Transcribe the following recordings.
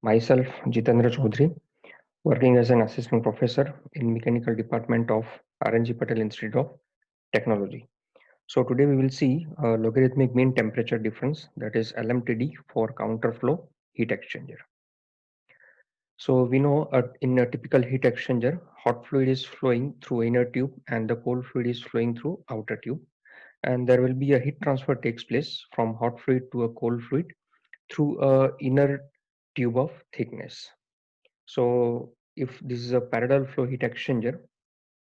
Myself, Jitendra Chaudhary, working as an assistant professor in mechanical department of RNG Patel Institute of Technology. So today we will see logarithmic mean temperature difference, that is LMTD, for counterflow heat exchanger. So we know in a typical heat exchanger, hot fluid is flowing through inner tube and the cold fluid is flowing through outer tube, and there will be a heat transfer takes place from hot fluid to a cold fluid through a inner tube of thickness. So if this is a parallel flow heat exchanger,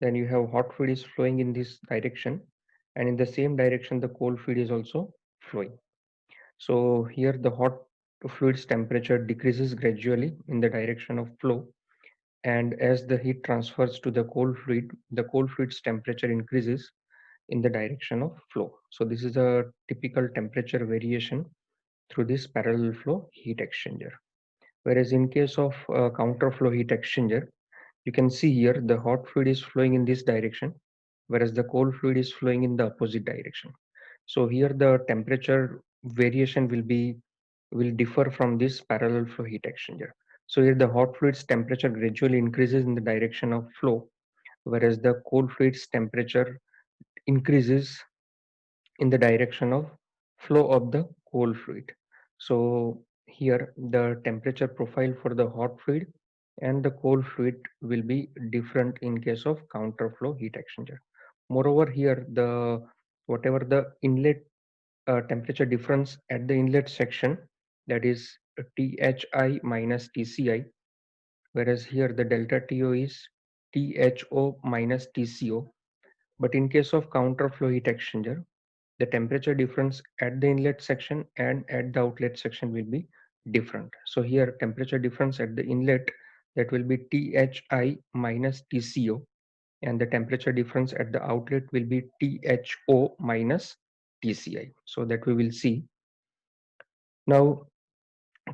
then you have hot fluid is flowing in this direction, and in the same direction the cold fluid is also flowing. So here the hot fluid's temperature decreases gradually in the direction of flow, and as the heat transfers to the cold fluid's temperature increases in the direction of flow. So this is a typical temperature variation through this parallel flow heat exchanger. Whereas in case of counterflow heat exchanger, you can see here the hot fluid is flowing in this direction, whereas the cold fluid is flowing in the opposite direction. So here the temperature variation will differ from this parallel flow heat exchanger. So here the hot fluid's temperature gradually increases in the direction of flow, whereas the cold fluid's temperature increases in the direction of flow of the cold fluid. So here the temperature profile for the hot fluid and the cold fluid will be different in case of counterflow heat exchanger. Moreover, here the whatever the inlet temperature difference at the inlet section, that is THI minus TCI, whereas here the delta TO is THO minus TCO. But in case of counterflow heat exchanger, the temperature difference at the inlet section and at the outlet section will be different. So here temperature difference at the inlet, that will be THI minus TCO, and the temperature difference at the outlet will be THO minus TCI. So that we will see. Now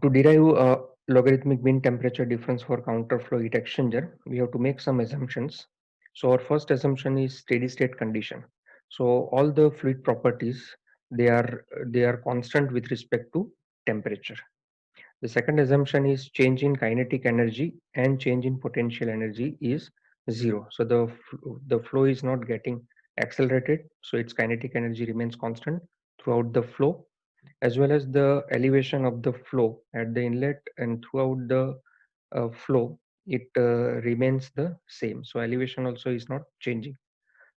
to derive a logarithmic mean temperature difference for counterflow heat exchanger, we have to make some assumptions. So our first assumption is steady state condition. So all the fluid properties, they are constant with respect to temperature. The second assumption is change in kinetic energy and change in potential energy is zero. So the flow is not getting accelerated, so its kinetic energy remains constant throughout the flow, as well as the elevation of the flow at the inlet and throughout the flow, it remains the same. So elevation also is not changing.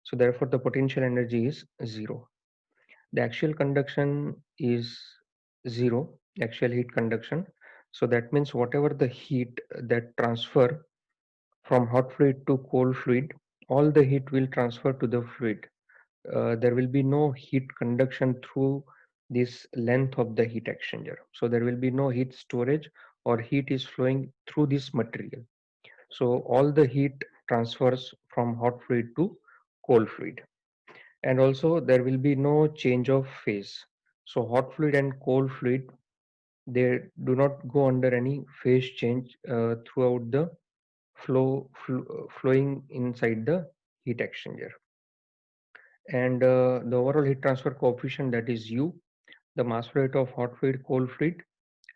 So therefore the potential energy is zero. The axial conduction is zero, axial heat conduction. So that means whatever the heat that transfer from hot fluid to cold fluid, all the heat will transfer to the fluid. There will be no heat conduction through this length of the heat exchanger. So there will be no heat storage or heat is flowing through this material. So all the heat transfers from hot fluid to cold fluid. And also there will be no change of phase. So hot fluid and cold fluid, they do not go under any phase change throughout the flowing inside the heat exchanger. And the overall heat transfer coefficient, that is U, the mass flow rate of hot fluid, cold fluid,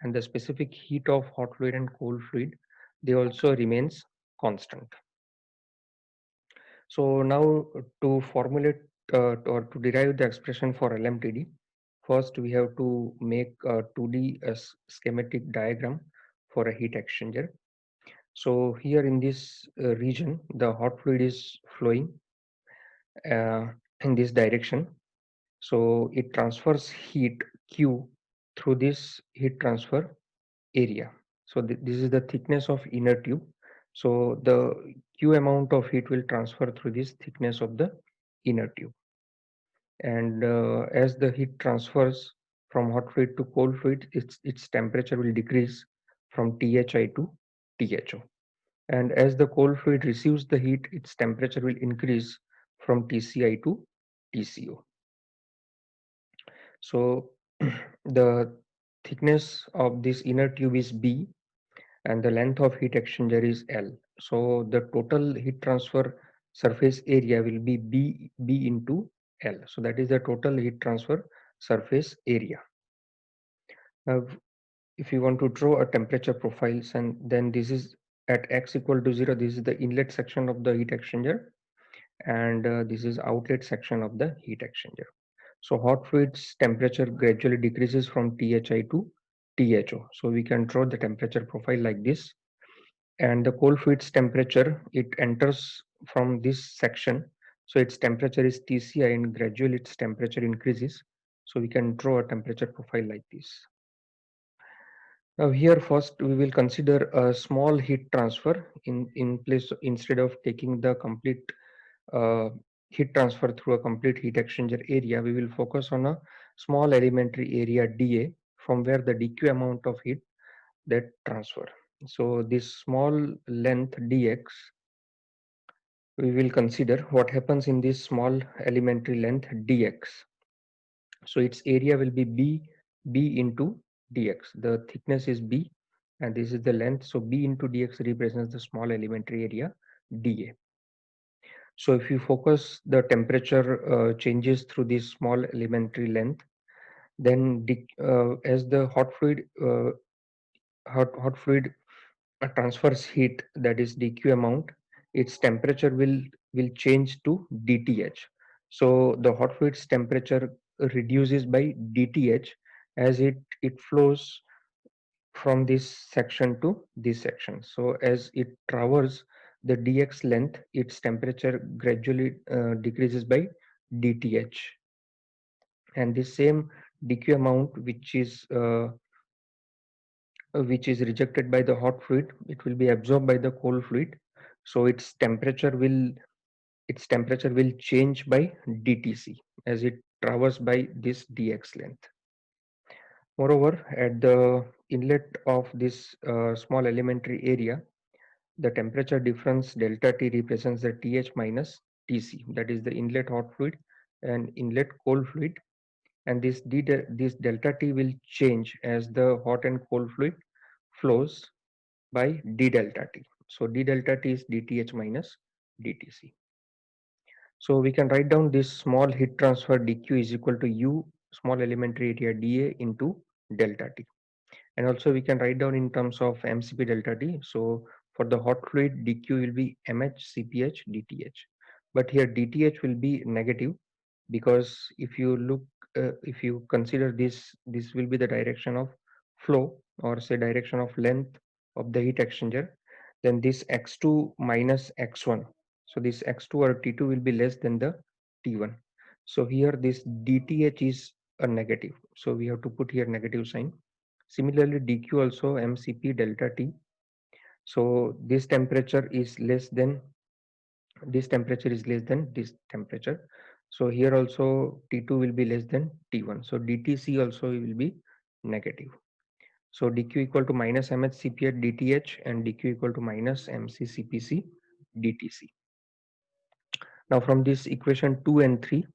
and the specific heat of hot fluid and cold fluid, they also remains constant. So now to formulate or to derive the expression for LMTD, first we have to make a 2D schematic diagram for a heat exchanger. So here in this region, the hot fluid is flowing uh, in this direction. So it transfers heat Q through this heat transfer area. So this is the thickness of inner tube. So the Q amount of heat will transfer through this thickness of the inner tube. And as the heat transfers from hot fluid to cold fluid, its temperature will decrease from THI to THO. And as the cold fluid receives the heat, its temperature will increase from TCI to TCO. So the thickness of this inner tube is B and the length of heat exchanger is L. So the total heat transfer surface area will be B into L. So that is the total heat transfer surface area. Now, if you want to draw a temperature profiles, and then this is at x equal to 0, this is the inlet section of the heat exchanger, and this is outlet section of the heat exchanger. So hot fluid's temperature gradually decreases from THI to THO. So we can draw the temperature profile like this. And the cold fluid's temperature, it enters from this section. So its temperature is TCI, and gradually its temperature increases. So we can draw a temperature profile like this. Now here first we will consider a small heat transfer in place. Instead of taking the complete uh, heat transfer through a complete heat exchanger area, we will focus on a small elementary area dA, from where the dq amount of heat that transfer. So this small length dx, we will consider what happens in this small elementary length dx. So its area will be b into dx. The thickness is b, and this is the length. So b into dx represents the small elementary area dA. So if you focus the temperature changes through this small elementary length, then as the hot fluid transfers heat, that is dq amount, its temperature will change to dth. So the hot fluid's temperature reduces by dth as it flows from this section to this section. So as it traverses the dx length, its temperature gradually decreases by dth, and the same dq amount which is rejected by the hot fluid, it will be absorbed by the cold fluid. So its temperature will change by dTc as it traverses by this dx length. Moreover, at the inlet of this small elementary area, the temperature difference delta T represents the Th minus Tc, that is the inlet hot fluid and inlet cold fluid, and this delta T will change as the hot and cold fluid flows by d delta T. So d delta T is dTh minus dTc. So we can write down this small heat transfer dq is equal to U small elementary area dA into delta T. And also we can write down in terms of mcp delta T. So for the hot fluid, dq will be mh cph dth. But here dth will be negative, because if you consider this will be the direction of flow, or say direction of length of the heat exchanger, then this x2 minus x1. So this x2 or t2 will be less than the t1. So here this dth is a negative. So we have to put here negative sign. Similarly, dq also mcp delta T. So this temperature is less than this temperature. So here also T2 will be less than T1. So dTc also will be negative. So dq equal to minus mhcp at dth, and dq equal to minus mccpc dtc. Now from this equation 2 and 3,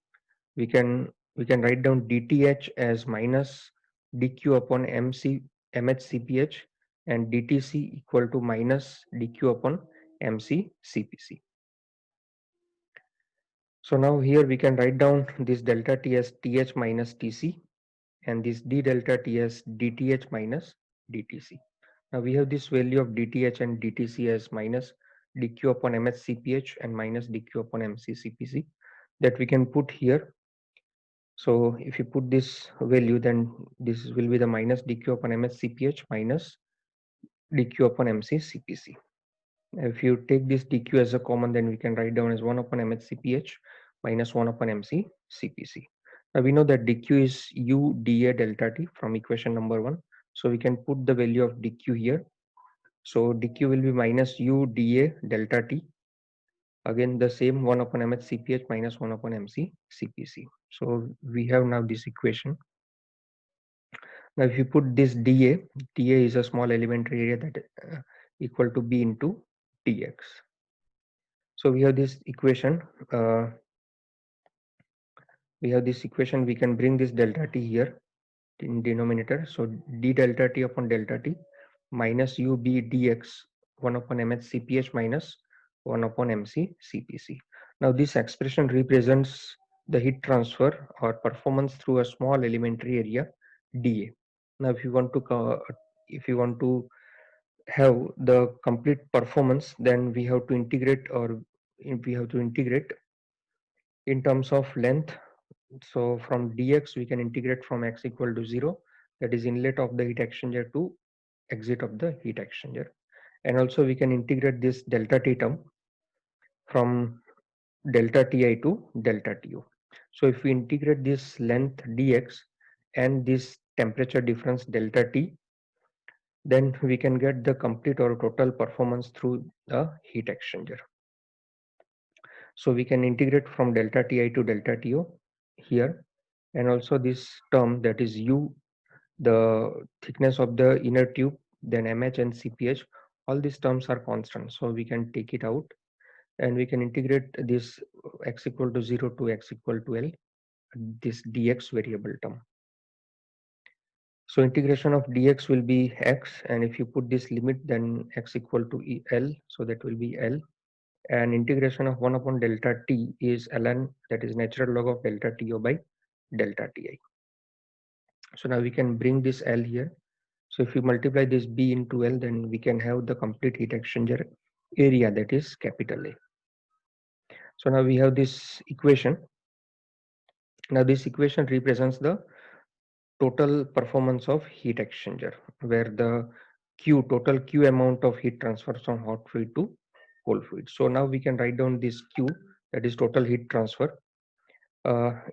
we can write down dth as minus dq upon mhcph, and dtc equal to minus dq upon mccpc. So now here we can write down this delta T as Th minus Tc, and this d delta T as dTh minus dTc. Now we have this value of dTh and dTc as minus dq upon mhcph and minus dq upon mccpc, that we can put here. So if you put this value, then this will be the minus dq upon mhcph minus dq upon mccpc. If you take this dq as a common, then we can write down as 1 upon mhcph minus 1 upon mccpc. Now we know that dq is u dA delta T from equation number 1. So we can put the value of dq here. So dq will be minus u dA delta T. Again, the same 1 upon mhcph minus 1 upon mccpc. So we have now this equation. Now if you put this dA, dA is a small elementary area that equal to b into dx. So we have this equation. We can bring this delta T here in denominator. So d delta T upon delta T minus ub dx 1 upon mhcph minus 1 upon mccpc. Now this expression represents the heat transfer or performance through a small elementary area dA. Now if you want to if you want to have the complete performance, then we have to integrate, or we have to integrate in terms of length. So from dx we can integrate from x equal to 0, that is inlet of the heat exchanger, to exit of the heat exchanger. And also we can integrate this delta t term from delta ti to delta tu. So if we integrate this length dx and this temperature difference delta t, then we can get the complete or total performance through the heat exchanger. So we can integrate from delta ti to delta tu here, and also this term, that is u, the thickness of the inner tube, then mh and cph, all these terms are constant, so we can take it out, and we can integrate this x equal to 0 to x equal to L, this dx variable term. So integration of dx will be x, and if you put this limit, then x equal to L, so that will be L. And integration of 1 upon delta t is ln, that is natural log of delta to by delta ti. So now we can bring this L here. So if you multiply this B into L, then we can have the complete heat exchanger area, that is capital A. So now we have this equation. Now this equation represents the total performance of heat exchanger, where the Q, total Q amount of heat transfers from hot fluid to cold fluid. So now we can write down this Q, that is total heat transfer,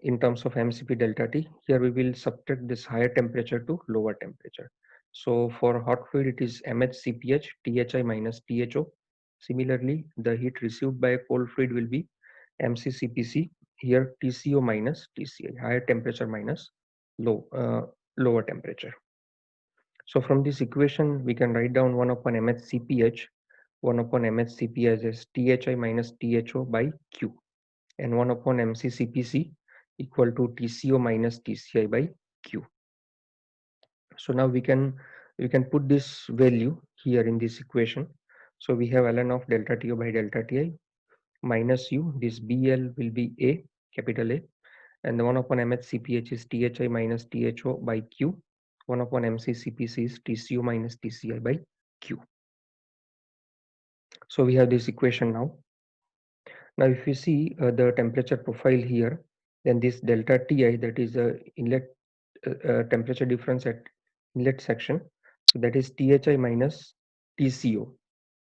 in terms of mcp delta T. Here we will subtract this higher temperature to lower temperature. So for hot fluid it is mhcph thi minus tho. Similarly, the heat received by a cold fluid will be mccpc, here tco minus tci, higher temperature minus lower temperature. So from this equation we can write down 1 upon mhcph, 1 upon mhcph as thi minus tho by q, and 1 upon mccpc equal to tco minus tci by q. So now we can put this value here in this equation. So we have ln of delta to by delta ti minus u, this bl will be a, capital A, and the 1 upon mhcph is thi minus tho by q, 1 upon mccpc is tco minus tci by q. So we have this equation now. Now if you see the temperature profile here, then this delta Ti, that is the inlet temperature difference at inlet section, so that is Thi minus Tco,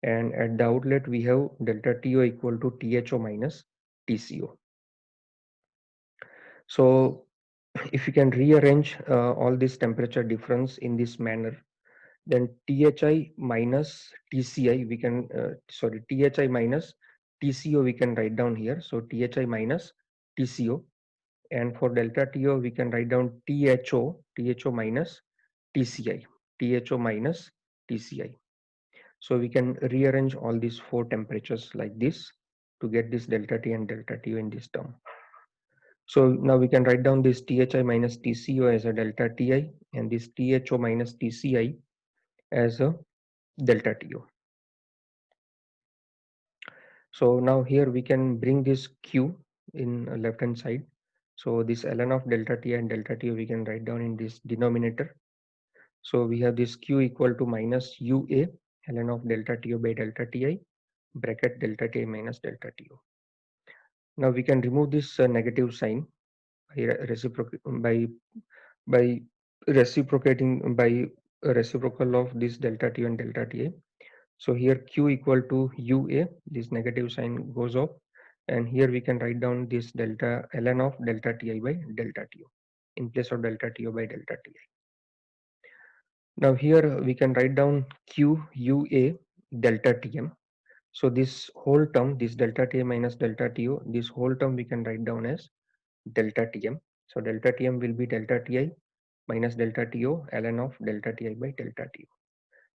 and at the outlet we have delta To equal to Tho minus Tco. So if you can rearrange all this temperature difference in this manner, then Thi minus Tci we can Thi minus Tco we can write down here. So Thi minus Tco, and for delta To we can write down Tho minus Tci, Tho minus Tci. So we can rearrange all these four temperatures like this to get this delta T and delta Tu in this term. So now we can write down this Thi minus Tco as a delta Ti, and this Tho minus Tci as a delta Tu. So now here we can bring this Q in left hand side. So this ln of delta Ti and delta Tu we can write down in this denominator. So we have this Q equal to minus UA ln of delta Tu by delta Ti, bracket delta Ti minus delta Tu. Now we can remove this negative sign by reciprocating by a reciprocal of this delta T and delta Ti. So here Q equal to UA, this negative sign goes off, and here we can write down this delta ln of delta Ti by delta Tu in place of delta Tu by delta Ti. Now here we can write down Q UA delta Tm. So this whole term, this delta Ti minus delta Tu, this whole term we can write down as delta Tm. So delta Tm will be delta Ti minus delta Tu ln of delta Ti by delta Tu.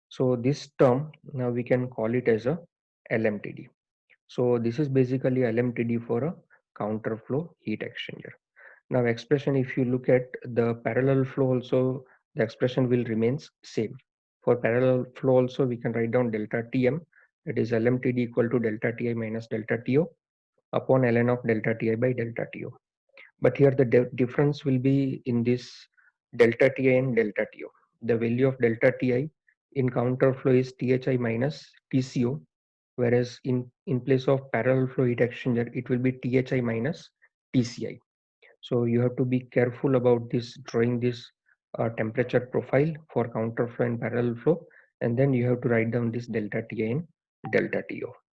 So this term now we can call it as a LMTD. So this is basically LMTD for a counter flow heat exchanger. Now expression, if you look at the parallel flow also, the expression will remains same. For parallel flow also we can write down delta Tm, that is LMTD equal to delta Ti minus delta Tu upon ln of delta Ti by delta Tu. But here the difference will be in this delta Ti and delta Tu. The value of delta Ti in counterflow is THI minus TCO, whereas in place of parallel flow heat exchanger, it will be THI minus TCI. So you have to be careful about this, drawing this temperature profile for counterflow and parallel flow, and then you have to write down this delta Ti and delta To.